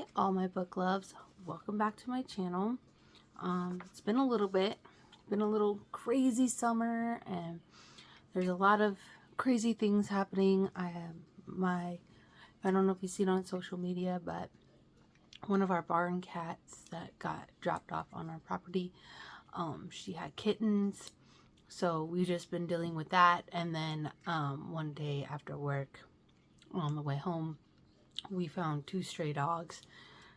Hi, all my book loves. Welcome back to my channel. It's been a little crazy summer, and there's a lot of crazy things happening. I don't know if you've seen on social media, but one of our barn cats that got dropped off on our property, she had kittens. So we've just been dealing with that. And then one day after work, on the way home, we found 2 stray dogs.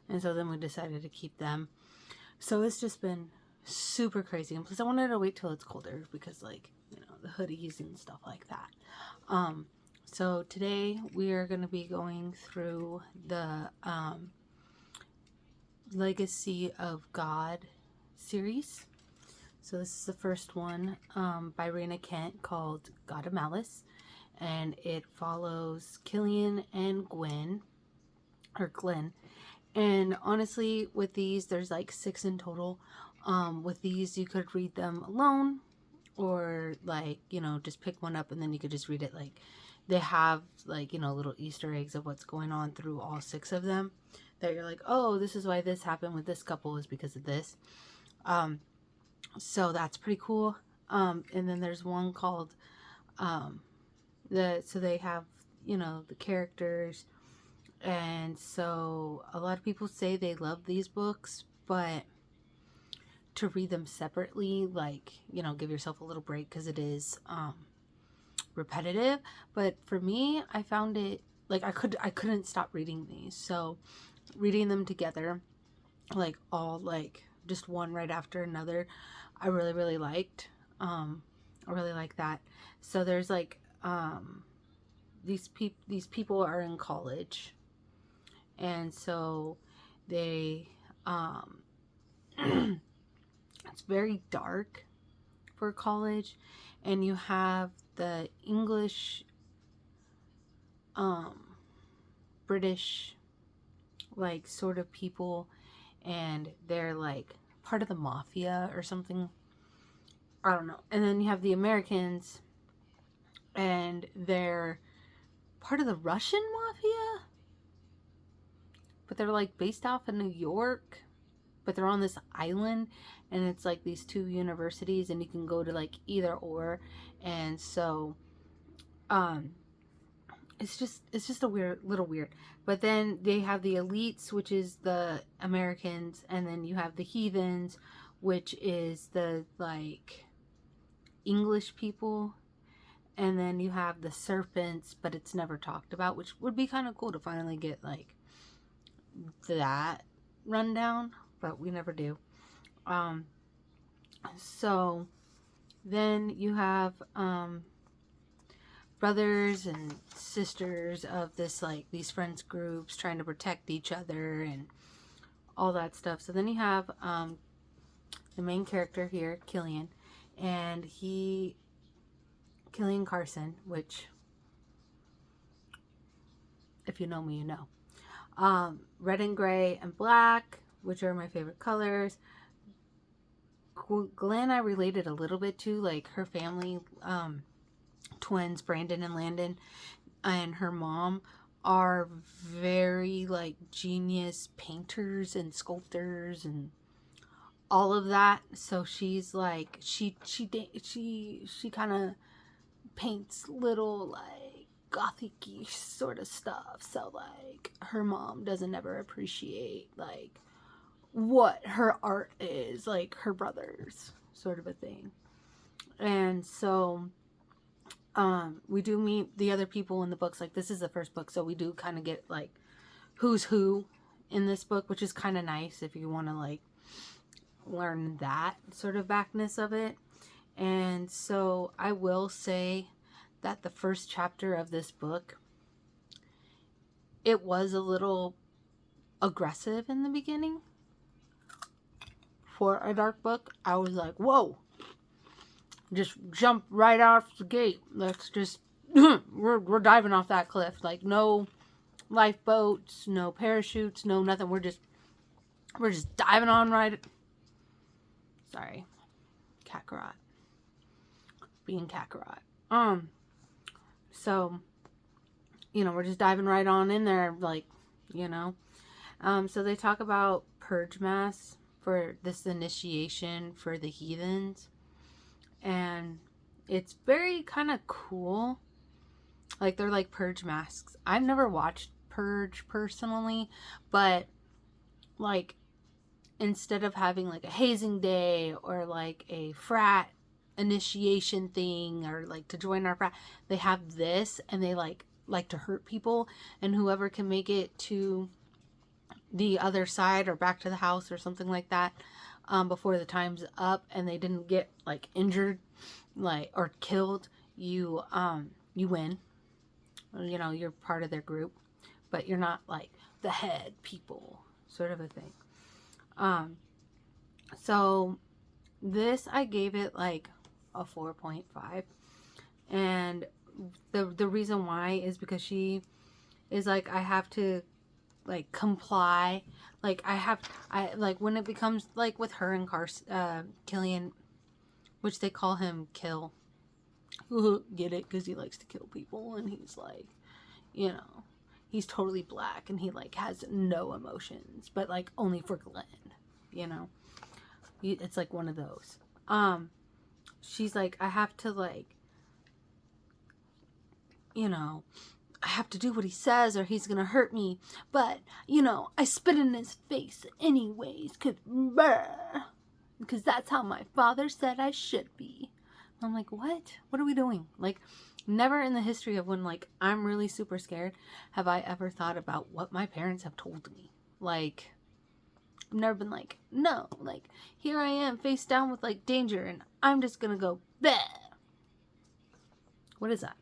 And so then we decided to keep them. So it's just been super crazy. And plus I wanted to wait till it's colder because, like, you know, the hoodies and stuff like that. So today we are going to be going through the Legacy of God series. So this is the first one by Rina called God of Malice. And it follows Killian and Glenn. And honestly, with these, there's like 6 in total. With these, you could read them alone, or, like, you know, just pick one up and then you could just read it. Like, they have, like, you know, little Easter eggs of what's going on through all 6 of them, that you're like, oh, this is why this happened with this couple, is because of this. So that's pretty cool. And then there's one called so they have, you know, the characters. And so a lot of people say they love these books, but to read them separately, like, you know, give yourself a little break, because it is repetitive. But for me, I found it, like, I couldn't stop reading these. So reading them together, like, all, like, just one right after another, I really liked. I really like that. So there's, like, these people are in college, and so they it's very dark for college, and you have the English British, like, sort of people, and they're like part of the mafia or something, I don't know. And then you have the Americans, and they're part of the Russian mafia, but they're like based off of New York, but they're on this island, and it's like these 2 universities, and you can go to like either or. And so it's just a little weird. But then they have the elites, which is the Americans, and then you have the heathens, which is the, like, English people. And then you have the serpents, but it's never talked about, which would be kind of cool to finally get, like, that rundown, but we never do. So then you have brothers and sisters of this, like, these friends groups trying to protect each other and all that stuff. So then you have the main character here, Killian, and Killian Carson, which, if you know me, you know. Red and gray and black, which are my favorite colors. Glenn I related a little bit to, like, her family, twins, Brandon and Landon, and her mom are very, like, genius painters and sculptors and all of that. So she's like, she kind of paints little, like, gothic-y sort of stuff. So, like, her mom doesn't ever appreciate, like, what her art is, like her brothers, sort of a thing. And so we do meet the other people in the books. Like, this is the first book, so we do kind of get, like, who's who in this book, which is kind of nice if you want to, like, learn that sort of backness of it. And so I will say that the first chapter of this book, it was a little aggressive in the beginning. For a dark book, I was like, whoa, just jump right off the gate. Let's just, we're diving off that cliff. Like, no lifeboats, no parachutes, no nothing. We're just diving on right. Sorry, Kakarot. Being Kakarot. So, you know, we're just diving right on in there, like, you know. So they talk about purge mass for this initiation for the heathens, and it's very kind of cool. Like, they're like purge masks. I've never watched Purge personally, but like, instead of having like a hazing day or like a frat initiation thing or like to join our frat, they have this, and they like to hurt people, and whoever can make it to the other side or back to the house or something like that, before the time's up and they didn't get like injured, like, or killed, you win. You know, you're part of their group, but you're not like the head people, sort of a thing. So this, I gave it like a 4.5, and the reason why is because she is like, I have to like comply, like I like when it becomes like with her and Killian, which they call him Kill. Get it? Because he likes to kill people, and he's like, you know, he's totally black, and he like has no emotions, but like only for Glenn, you know. It's like one of those. She's like, I have to like, you know, I have to do what he says or he's gonna hurt me, but you know, I spit in his face anyways, because that's how my father said I should be. I'm like, what are we doing? Like, never in the history of when like I'm really super scared have I ever thought about what my parents have told me. Like, I've never been like, no, like, here I am face down with like danger and I'm just gonna go bleh. What is that?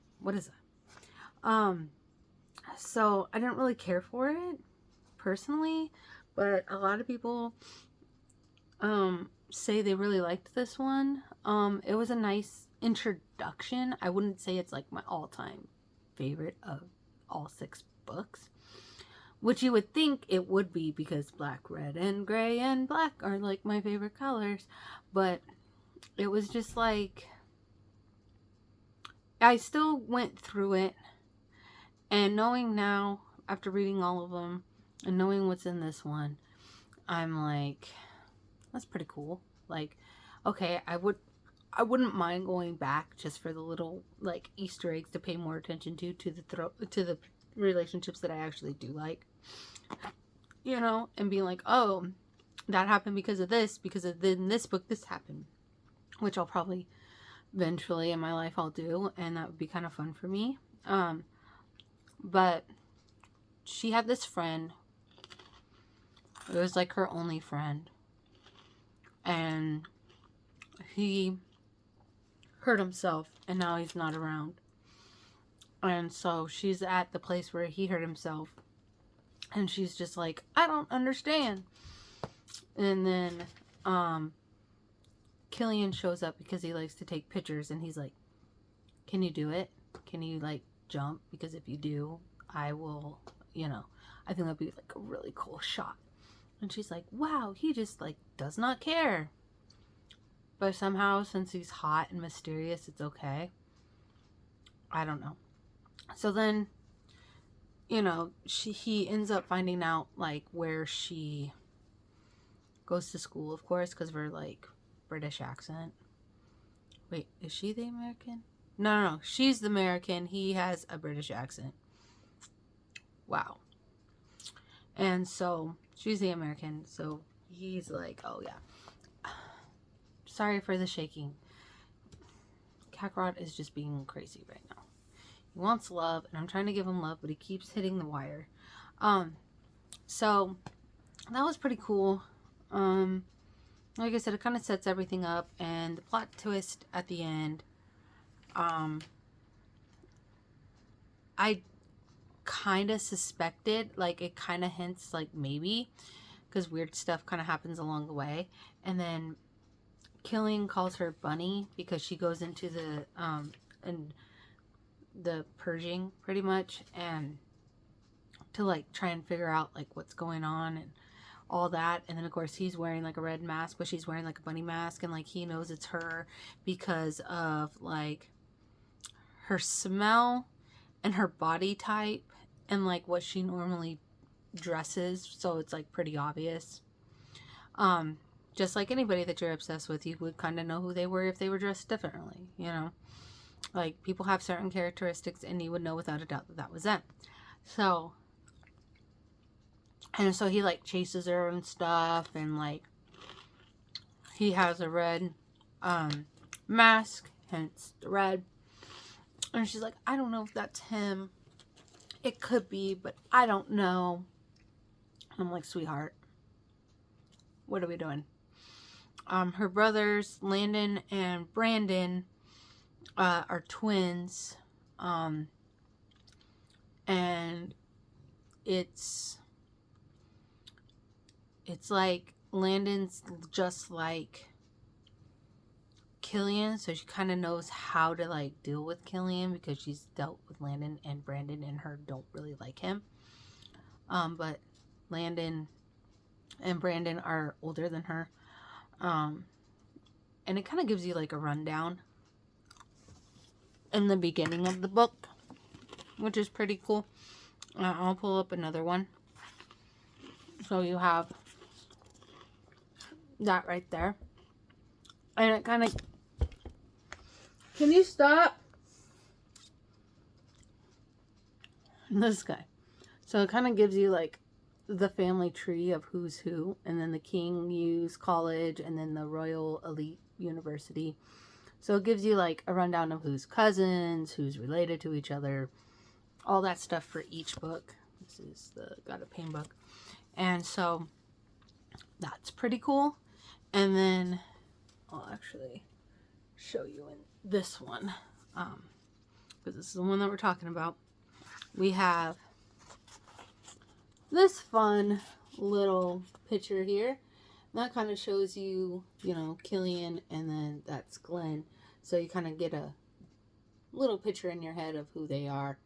So I didn't really care for it personally, but a lot of people say they really liked this one. It was a nice introduction. I wouldn't say it's like my all-time favorite of all 6 books, which you would think it would be because black, red, and gray and black are like my favorite colors, but it was just like, I still went through it, and knowing now after reading all of them and knowing what's in this one, I'm like, that's pretty cool. Like, okay, I wouldn't mind going back just for the little like Easter eggs to pay more attention to the relationships that I actually do like, you know, and being like, oh, that happened because of this, because of in this book this happened, which I'll probably eventually in my life I'll do, and that would be kind of fun for me. But she had this friend. It was like her only friend, and he hurt himself, and now he's not around. And so she's at the place where he hurt himself, and she's just like, I don't understand. And then Killian shows up because he likes to take pictures, and he's like, can you do it? Can you like jump? Because if you do, I will, you know, I think that'd be like a really cool shot. And she's like, wow, he just like does not care. But somehow, since he's hot and mysterious, it's okay. I don't know. So then, you know, he ends up finding out like where she goes to school, of course, because we're like British accent. Wait, is she the American? No, she's the American. He has a British accent. Wow. And so she's the American. So he's like, oh yeah, sorry for the shaking. Kakarot is just being crazy right now. He wants love, and I'm trying to give him love, but he keeps hitting the wire. So that was pretty cool. Like I said, it kind of sets everything up, and the plot twist at the end, I kind of suspected, like, it kind of hints like maybe, because weird stuff kind of happens along the way. And then Killian calls her Bunny because she goes into the and the purging pretty much, and to like try and figure out like what's going on and all that. And then of course he's wearing like a red mask, but she's wearing like a bunny mask, and like he knows it's her because of like her smell and her body type and like what she normally dresses, so it's like pretty obvious. Just like anybody that you're obsessed with, you would kind of know who they were if they were dressed differently, you know? Like, people have certain characteristics, and you would know without a doubt that that was them. So, and so he, like, chases her and stuff, and, like, he has a red mask, hence the red. And she's like, I don't know if that's him. It could be, but I don't know. And I'm like, sweetheart, what are we doing? Her brothers, Landon and Brandon, are twins. And it's like Landon's just like Killian, so she kind of knows how to like deal with Killian because she's dealt with Landon, and Brandon and her don't really like him. But Landon and Brandon are older than her. And it kind of gives you like a rundown in the beginning of the book, which is pretty cool. I'll pull up another one. So you have that right there. And it kind of... Can you stop? This guy. So it kind of gives you like the family tree of who's who. And then the King Hughes College. And then the Royal Elite University. So it gives you like a rundown of who's cousins, who's related to each other. All that stuff for each book. This is the Got a Pain book. And so that's pretty cool. And then I'll actually show you in this one. Because this is the one that we're talking about. We have this fun little picture here. That kind of shows you, you know, Killian, and then that's Glenn. So you kind of get a little picture in your head of who they are.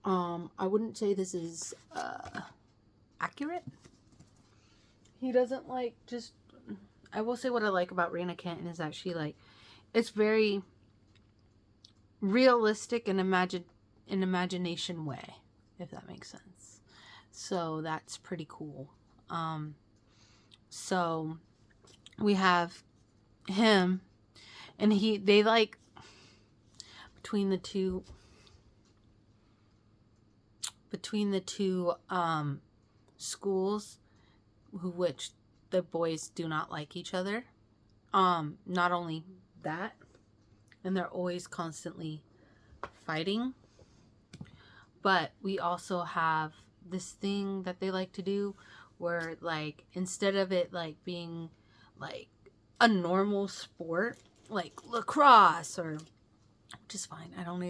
I wouldn't say this is accurate. He doesn't like just... I will say what I like about Rina Kenton is that she like... It's very realistic and imagination way, if that makes sense. So that's pretty cool. So we have him, and they like between the two schools, which the boys do not like each other. Not only that, and they're always constantly fighting, but we also have this thing that they like to do where, like, instead of it like being like a normal sport like lacrosse, or which is fine, I don't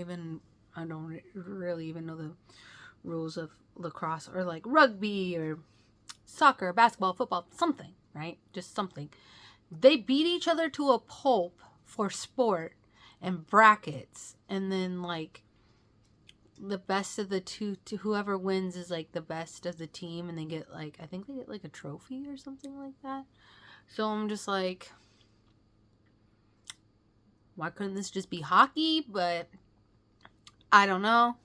really even know the rules of lacrosse, or like rugby or soccer, basketball, football, something, right? Just something. They beat each other to a pulp for sport and brackets, and then like the best of the two, to whoever wins is like the best of the team, and they get like, I think they get like a trophy or something like that. So I'm just like, why couldn't this just be hockey? But I don't know.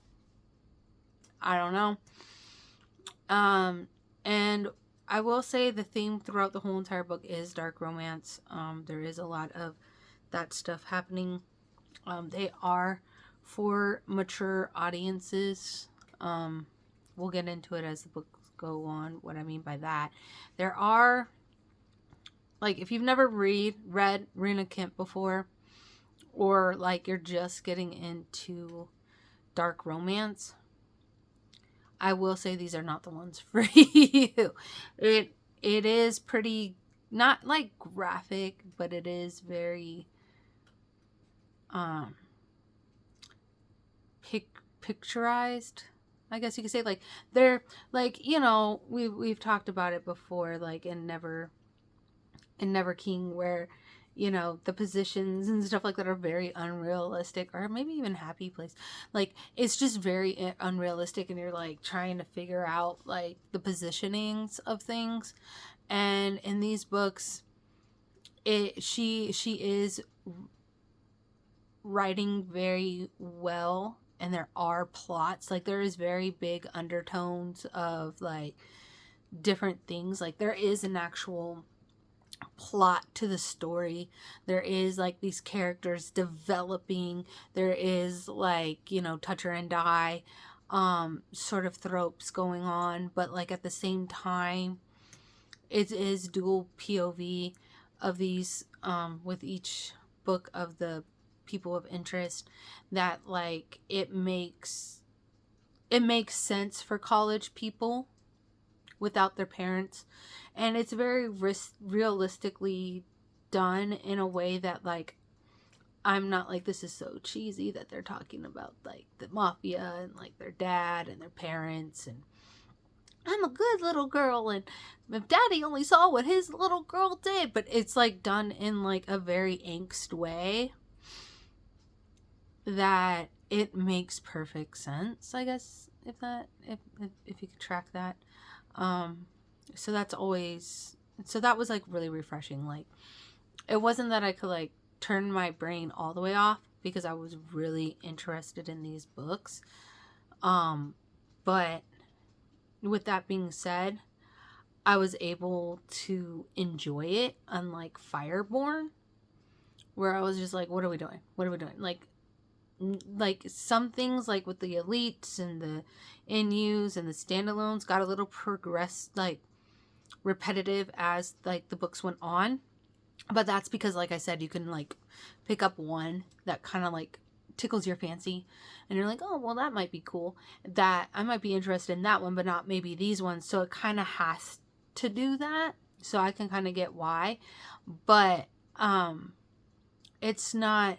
And I will say the theme throughout the whole entire book is dark romance. There is a lot of that stuff happening. They are for mature audiences. We'll get into it as the books go on, what I mean by that. There are, like, if you've never read Rina Kent before, or like you're just getting into dark romance, I will say these are not the ones for you. It is pretty, not like graphic, but it is very picturized, I guess you could say. Like, they're like, you know, we've talked about it before, like in Never King, where, you know, the positions and stuff like that are very unrealistic, or maybe even Happy Place. Like, it's just very unrealistic, and you're like trying to figure out like the positionings of things. And in these books, she is writing very well and there are plots. Like, there is very big undertones of like different things. Like, there is an actual plot to the story. There is like these characters developing. There is like, you know, touch her and die sort of tropes going on, but like at the same time it is dual POV of these with each book of the people of interest, that like it makes sense for college people without their parents, and it's very realistically done in a way that like I'm not like, this is so cheesy that they're talking about like the mafia and like their dad and their parents, and I'm a good little girl and if daddy only saw what his little girl did. But it's like done in like a very angst way that it makes perfect sense, I guess, if you could track that. So that's always, so that was like really refreshing. Like, it wasn't that I could like turn my brain all the way off, because I was really interested in these books. But with that being said, I was able to enjoy it, unlike Fireborn, where I was just like, what are we doing? Like some things like with the elites and the NUs and the standalones got a little repetitive as like the books went on. But that's because, like I said, you can like pick up one that kind of like tickles your fancy and you're like, oh, well, that might be cool, that I might be interested in that one, but not maybe these ones. So it kind of has to do that. So I can kind of get why, but it's not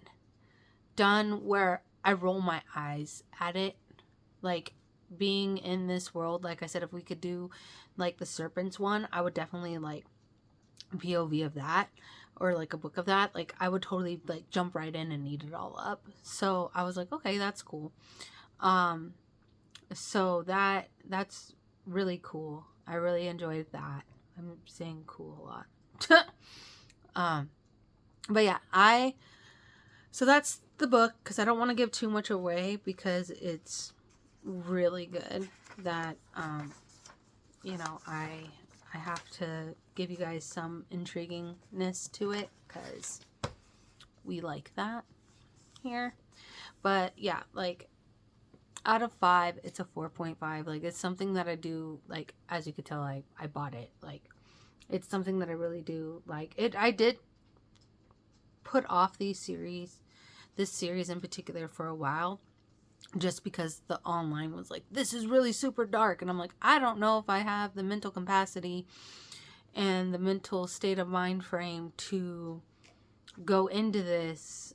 done where I roll my eyes at it. Like, being in this world, like I said, if we could do like the Serpents one, I would definitely like POV of that, or like a book of that. Like, I would totally like jump right in and eat it all up. So I was like, okay, that's cool. So that's really cool. I really enjoyed that. I'm saying cool a lot. But yeah, so that's the book, because I don't want to give too much away, because it's really good. That you know, I have to give you guys some intriguingness to it, because we like that here. But yeah, like out of 5, it's a 4.5. Like, it's something that I do, like, as you could tell, I bought it. Like, it's something that I really do like. I did put off this series in particular for a while, just because the online was like, this is really super dark, and I'm like, I don't know if I have the mental capacity and the mental state of mind frame to go into this.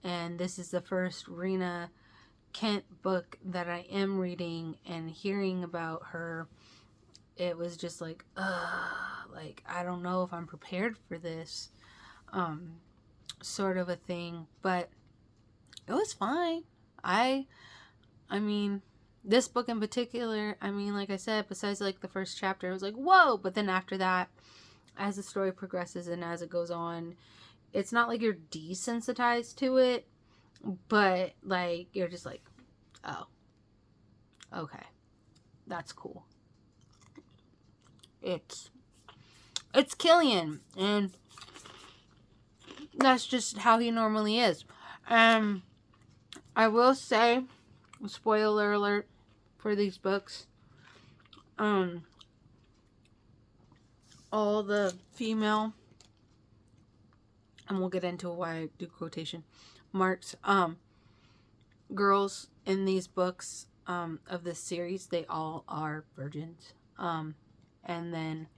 And this is the first Rina Kent book that I am reading, and hearing about her, it was just like, like, I don't know if I'm prepared for this sort of a thing. But it was fine. I mean, this book in particular, I mean, like I said, besides like the first chapter, it was like, whoa. But then after that, as the story progresses and as it goes on, it's not like you're desensitized to it, but like you're just like, oh, okay, that's cool. It's Killian, and that's just how he normally is. I will say, spoiler alert for these books, all the female, and we'll get into why I do quotation marks, girls in these books of this series, they all are virgins. And then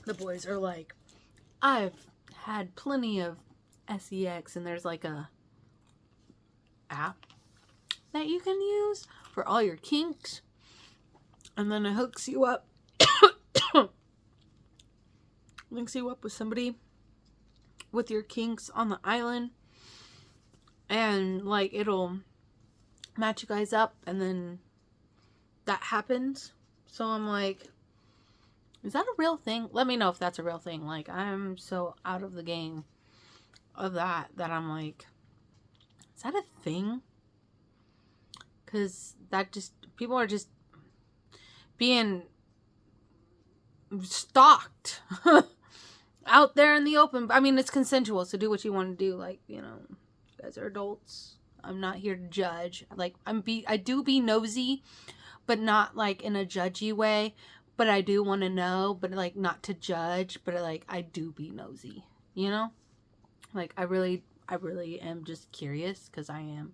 the boys are like, I've had plenty of sex, and there's like a app that you can use for all your kinks, and then it hooks you up with somebody with your kinks on the island, and like it'll match you guys up, and then that happens. So I'm like, is that a real thing? Let me know if that's a real thing. Like, I'm so out of the game of that I'm like, Is that a thing? Because that just, people are just being stalked out there in the open. I mean, it's consensual, so do what you want to do. Like, you know, you guys are adults. I'm not here to judge. Like, I do be nosy, but not like in a judgy way. But I do want to know, but like not to judge, but like I do be nosy, you know? Like I really am just curious because I am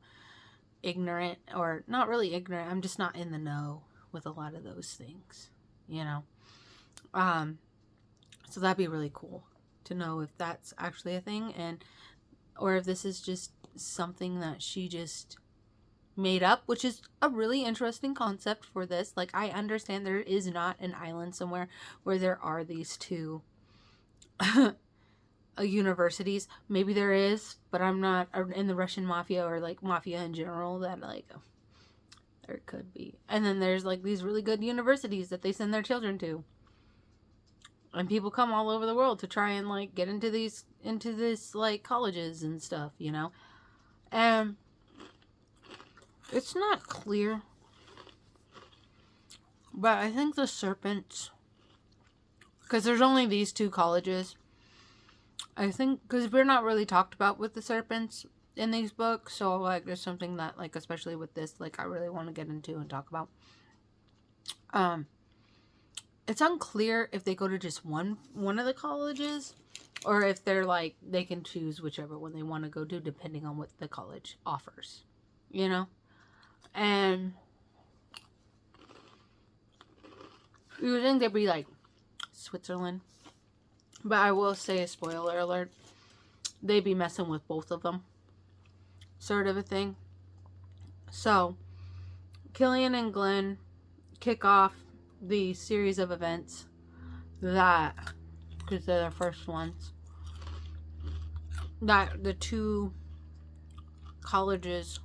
ignorant, or not really ignorant. I'm just not in the know with a lot of those things, you know? So that'd be really cool to know if that's actually a thing, and or if this is just something that she just made up, which is a really interesting concept for this. Like, I understand there is not an island somewhere where there are these two universities. Maybe there is, but I'm not in the Russian mafia or like mafia in general that like there could be. And then there's like these really good universities that they send their children to. And people come all over the world to try and like get into this like colleges and stuff, you know. And it's not clear, but I think the serpents, because there's only these two colleges, I think, because we're not really talked about with the serpents in these books, so like there's something that like, especially with this, like I really want to get into and talk about. It's unclear if they go to just one of the colleges, or if they're like, they can choose whichever one they want to go to depending on what the college offers, you know. And you would think they'd be like Switzerland, but I will say, a spoiler alert, they'd be messing with both of them, sort of a thing. So Killian and Glenn kick off the series of events that, because they're the first ones, that the two colleges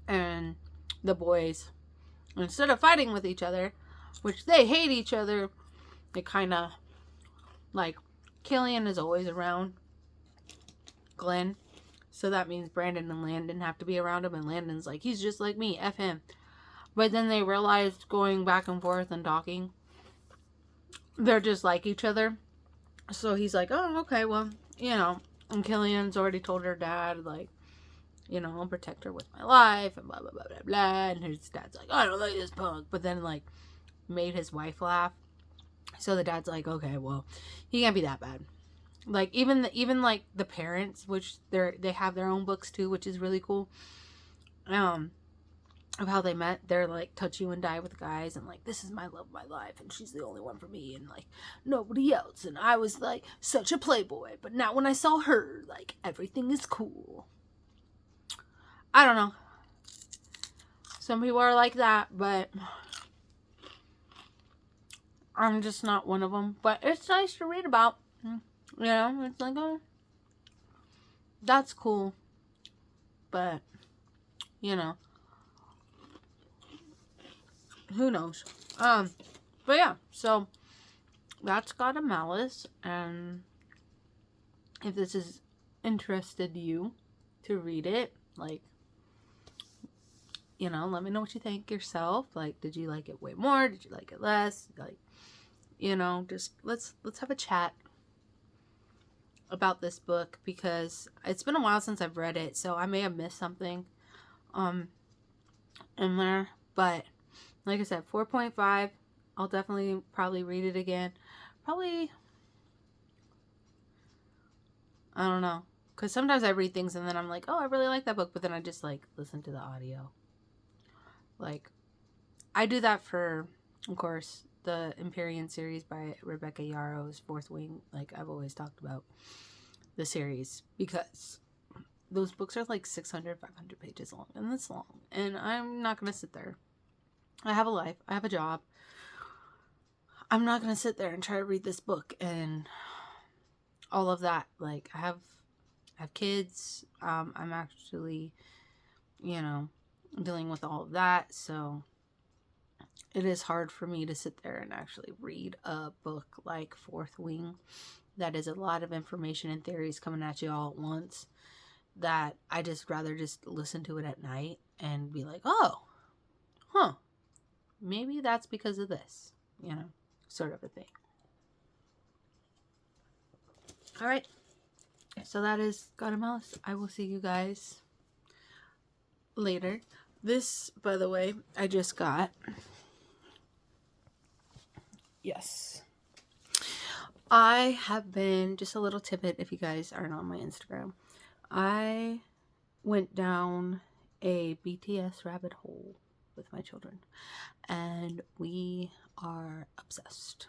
and the boys, instead of fighting with each other, which they hate each other, they kind of like, Killian is always around Glenn, so that means Brandon and Landon have to be around him, and Landon's like, he's just like me, F him. But then they realized, going back and forth and talking, they're just like each other. So he's like, oh, okay, well, you know. And Killian's already told her dad, like, you know, I'll protect her with my life, and blah, blah, blah, blah, blah. And his dad's like, I don't like this punk. But then, like, made his wife laugh. So the dad's like, okay, well, he can't be that bad. Like, even like the parents, which they have their own books too, which is really cool. Of how they met, they're like touch you and die with guys, and like, this is my love of my life, and she's the only one for me, and like nobody else, and I was like such a playboy, but now when I saw her, like everything is cool. I don't know, some people are like that, but I'm just not one of them. But it's nice to read about, you know. It's like, oh, that's cool, but you know, who knows. But yeah, so that's got a Malice, and if this has interested you to read it, like, you know, let me know what you think yourself. Like, did you like it way more? Did you like it less? Like, you know, just let's have a chat about this book, because it's been a while since I've read it, so I may have missed something in there. But like I said, 4.5. I'll definitely probably read it again. Probably, I don't know, because sometimes I read things and then I'm like, oh, I really like that book, but then I just like listen to the audio. Like, I do that for, of course, the Empyrean series by Rebecca Yarrow's Fourth Wing. Like, I've always talked about the series because those books are like 600, 500 pages long, and it's long, and I'm not going to sit there. I have a life. I have a job. I'm not going to sit there and try to read this book and all of that. Like, I have kids. I'm actually, you know, dealing with all of that, so it is hard for me to sit there and actually read a book like Fourth Wing. That is a lot of information and theories coming at you all at once. that I just rather just listen to it at night and be like, oh, huh, maybe that's because of this, sort of a thing. All right. So that is God and Malice. I will see you guys later. This, by the way, I just got. Yes. I have been, just a little tidbit if you guys aren't on my Instagram, I went down a BTS rabbit hole with my children, and we are obsessed.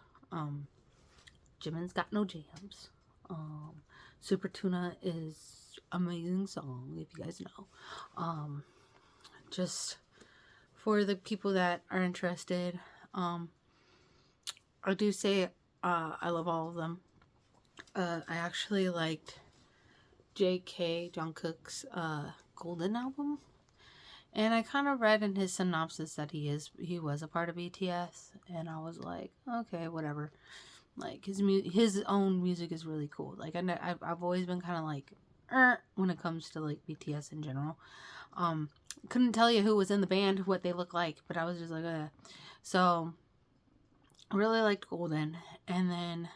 Jimin's Got No Jams. Super Tuna is amazing song, if you guys know. Just for the people that are interested, I do say I love all of them. I actually liked J.K. Jungkook's Golden album, and I kind of read in his synopsis that he was a part of BTS, and I was like, okay, whatever. Like his own music is really cool. Like I've always been kind of like when it comes to like BTS in general. Couldn't tell you who was in the band, what they look like, but I was just like, so I really liked Golden. And then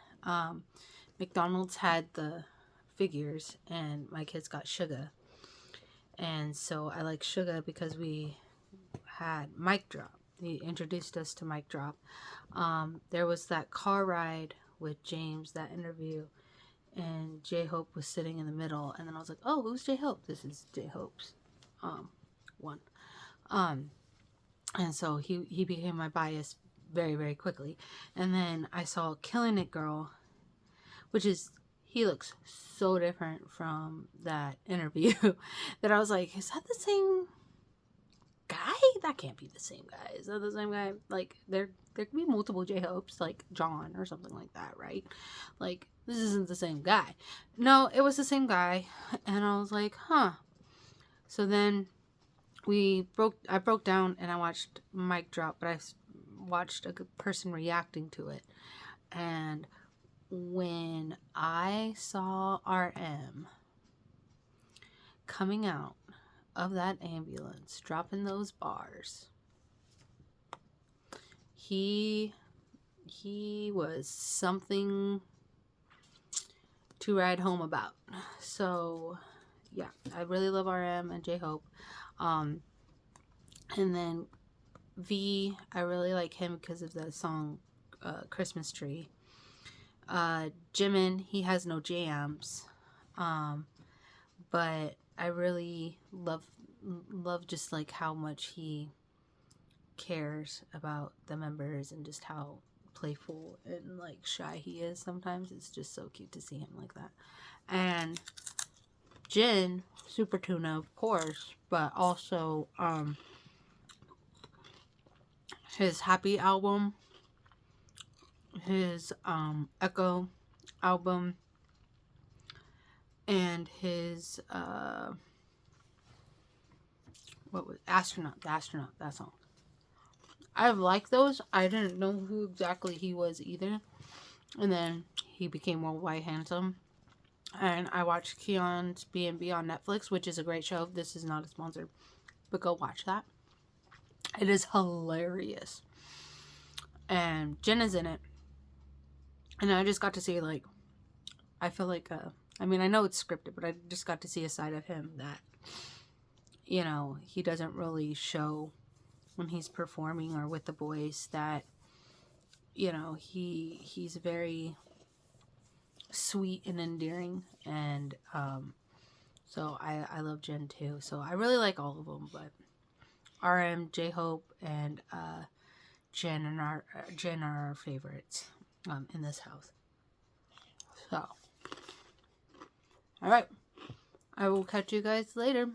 McDonald's had the figures, and my kids got Sugar, and so I like Sugar because we had Mic Drop. He introduced us to Mic Drop. There was that car ride with James, that interview, and J-Hope was sitting in the middle, and then I was like, oh, who's J-Hope? This is J-Hope's one. And so he became my bias very, very quickly. And then I saw Killing It Girl, which is, he looks so different from that interview that I was like, is that the same guy? That can't be the same guy. Is that the same guy? Like, there could be multiple J-Hopes, like John or something like that, right? Like, this isn't the same guy. No, it was the same guy. And I was like, huh. So then I broke down and I watched Mic Drop, but I watched a person reacting to it. And when I saw RM coming out of that ambulance, dropping those bars, he was something to ride home about. So yeah, I really love RM and J-Hope. And then V, I really like him because of the song Christmas Tree. Jimin, he has no jams, but I really love just like how much he cares about the members and just how playful and like shy he is sometimes. It's just so cute to see him like that. And Jin, Super Tuna, of course, but also his Happy album, his Echo album, and his what was Astronaut, the Astronaut, that song. I like those. I didn't know who exactly he was either. And then he became Worldwide Handsome. And I watched Keon's B&B on Netflix, which is a great show. This is not a sponsor, but go watch that. It is hilarious. And Jen is in it. And I just got to see, like, I feel like, I mean, I know it's scripted, but I just got to see a side of him that, you know, he doesn't really show when he's performing or with the boys, that, you know, he's very sweet and endearing. And so I love Jen too. So I really like all of them, but RM, J-Hope, and Jen are our favorites in this house. So, all right, I will catch you guys later.